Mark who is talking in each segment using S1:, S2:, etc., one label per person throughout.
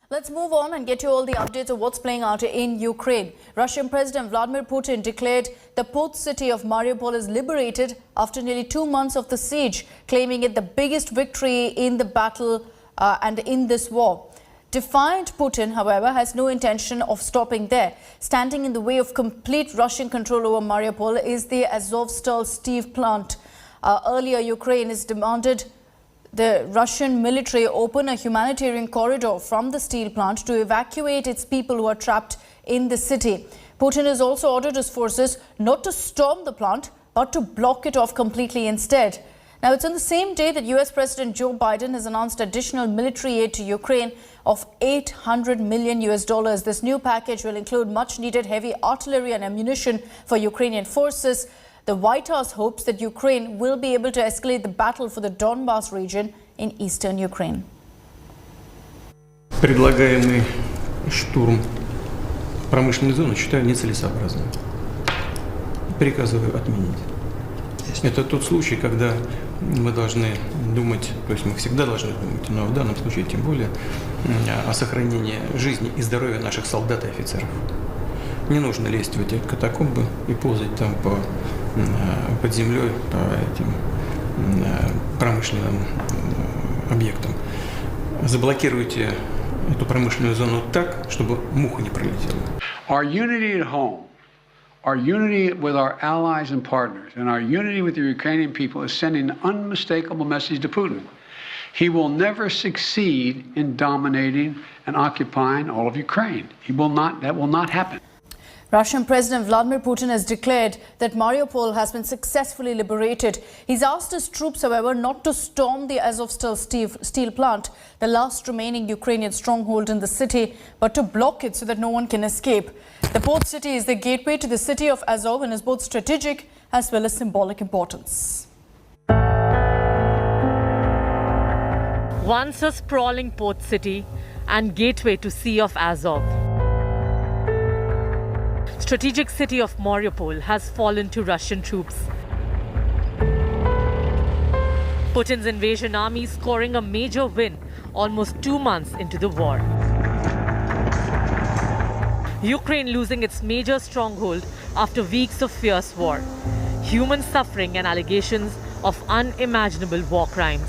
S1: Let's move on and get you all the updates of what's playing out in Ukraine. Russian President Vladimir Putin declared the port city of Mariupol is liberated after nearly 2 months of the siege, claiming it the biggest victory in the battle and in this war. Defiant Putin, however, has no intention of stopping there. Standing in the way of complete Russian control over Mariupol is the Azovstal steel plant. Earlier, Ukraine has demanded the Russian military open a humanitarian corridor from the steel plant to evacuate its people who are trapped in the city. Putin has also ordered his forces not to storm the plant, but to block it off completely instead. Now, it's on the same day that US President Joe Biden has announced additional military aid to Ukraine of $800 million. This new package will include much needed heavy artillery and ammunition for Ukrainian forces. The White House hopes that Ukraine will be able to escalate the battle for the Donbas region in eastern Ukraine.
S2: Предлагаемый штурм промышленной зоны считаю нецелесообразным. Приказываю отменить. Это тот случай, когда мы должны думать, то есть мы всегда должны думать, но в данном случае тем более о сохранении жизни и здоровья наших солдат и офицеров. Не нужно лезть в эти катакомбы и ползать там под землей по этим промышленным объектам. Заблокируйте эту промышленную зону так, чтобы муха не пролетела.
S3: Our unity at home, our unity with our allies and partners, and our unity with the Ukrainian people is sending an unmistakable message to Putin. He will never succeed in dominating and occupying all of Ukraine. That will not happen.
S1: Russian President Vladimir Putin has declared that Mariupol has been successfully liberated. He's asked his troops, however, not to storm the Azovstal steel plant, the last remaining Ukrainian stronghold in the city, but to block it so that no one can escape. The port city is the gateway to the city of Azov and is both strategic as well as symbolic importance.
S4: Once a sprawling port city and gateway to Sea of Azov, strategic city of Mariupol has fallen to Russian troops. Putin's invasion army scoring a major win almost 2 months into the war. Ukraine losing its major stronghold after weeks of fierce war. Human suffering and allegations of unimaginable war crimes.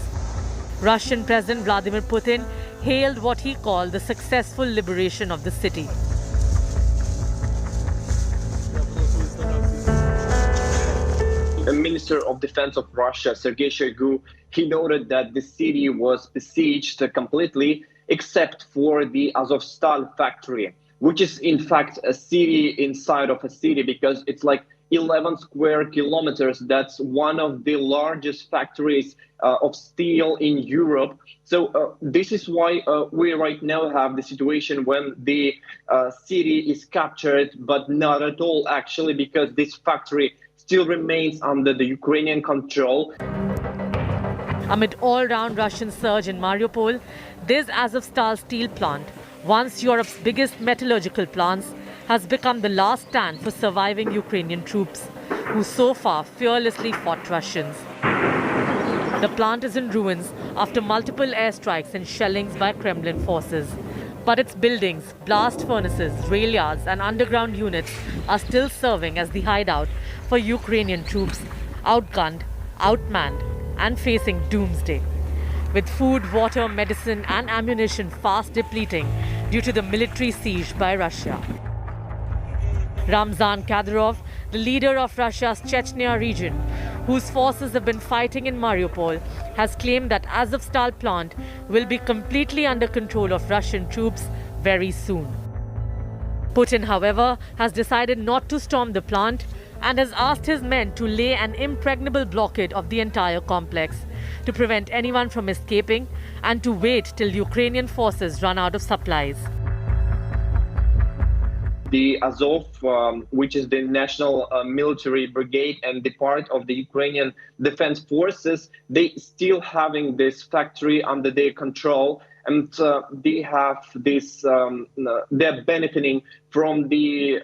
S4: Russian President Vladimir Putin hailed what he called the successful liberation of the city.
S5: The Minister of Defense of Russia, Sergei Shoigu, he noted that the city was besieged completely except for the Azovstal factory, which is in fact a city inside of a city because it's like 11 square kilometers. That's one of the largest factories of steel in Europe. So this is why we right now have the situation when the city is captured, but not at all actually, because this factory still remains under the Ukrainian control.
S4: Amid all-round Russian surge in Mariupol, this Azovstal steel plant, once Europe's biggest metallurgical plants, has become the last stand for surviving Ukrainian troops, who so far fearlessly fought Russians. The plant is in ruins after multiple airstrikes and shellings by Kremlin forces. But its buildings, blast furnaces, rail yards and underground units are still serving as the hideout for Ukrainian troops, outgunned, outmanned and facing doomsday. With food, water, medicine and ammunition fast depleting due to the military siege by Russia. Ramzan Kadyrov, the leader of Russia's Chechnya region, whose forces have been fighting in Mariupol, has claimed that Azovstal plant will be completely under control of Russian troops very soon. Putin, however, has decided not to storm the plant and has asked his men to lay an impregnable blockade of the entire complex to prevent anyone from escaping and to wait till Ukrainian forces run out of supplies.
S5: The Azov, which is the national military brigade and the part of the Ukrainian defense forces, they still having this factory under their control, and they have this. They're benefiting from the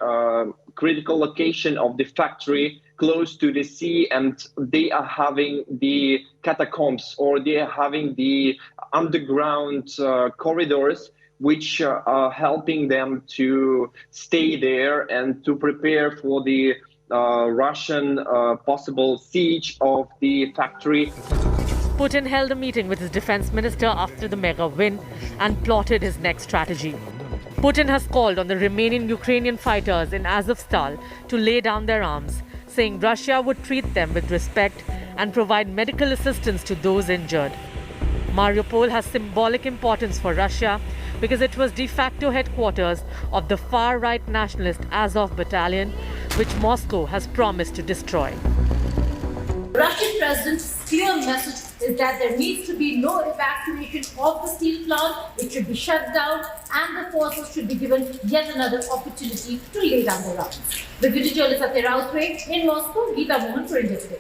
S5: critical location of the factory close to the sea, and they are having the catacombs, or they are having the underground corridors, which are helping them to stay there and to prepare for the Russian possible siege of the factory.
S4: Putin held a meeting with his defense minister after the mega win and plotted his next strategy. Putin has called on the remaining Ukrainian fighters in Azovstal to lay down their arms, saying Russia would treat them with respect and provide medical assistance to those injured. Mariupol has symbolic importance for Russia because it was de facto headquarters of the far-right nationalist Azov battalion, which Moscow has promised to destroy.
S6: Russian president's clear message is that there needs to be no evacuation of the steel plant. It should be shut down and the forces should be given yet another opportunity to lay down their arms. The video journalist Satya Rautway in Moscow, Geeta Mohan for India Today.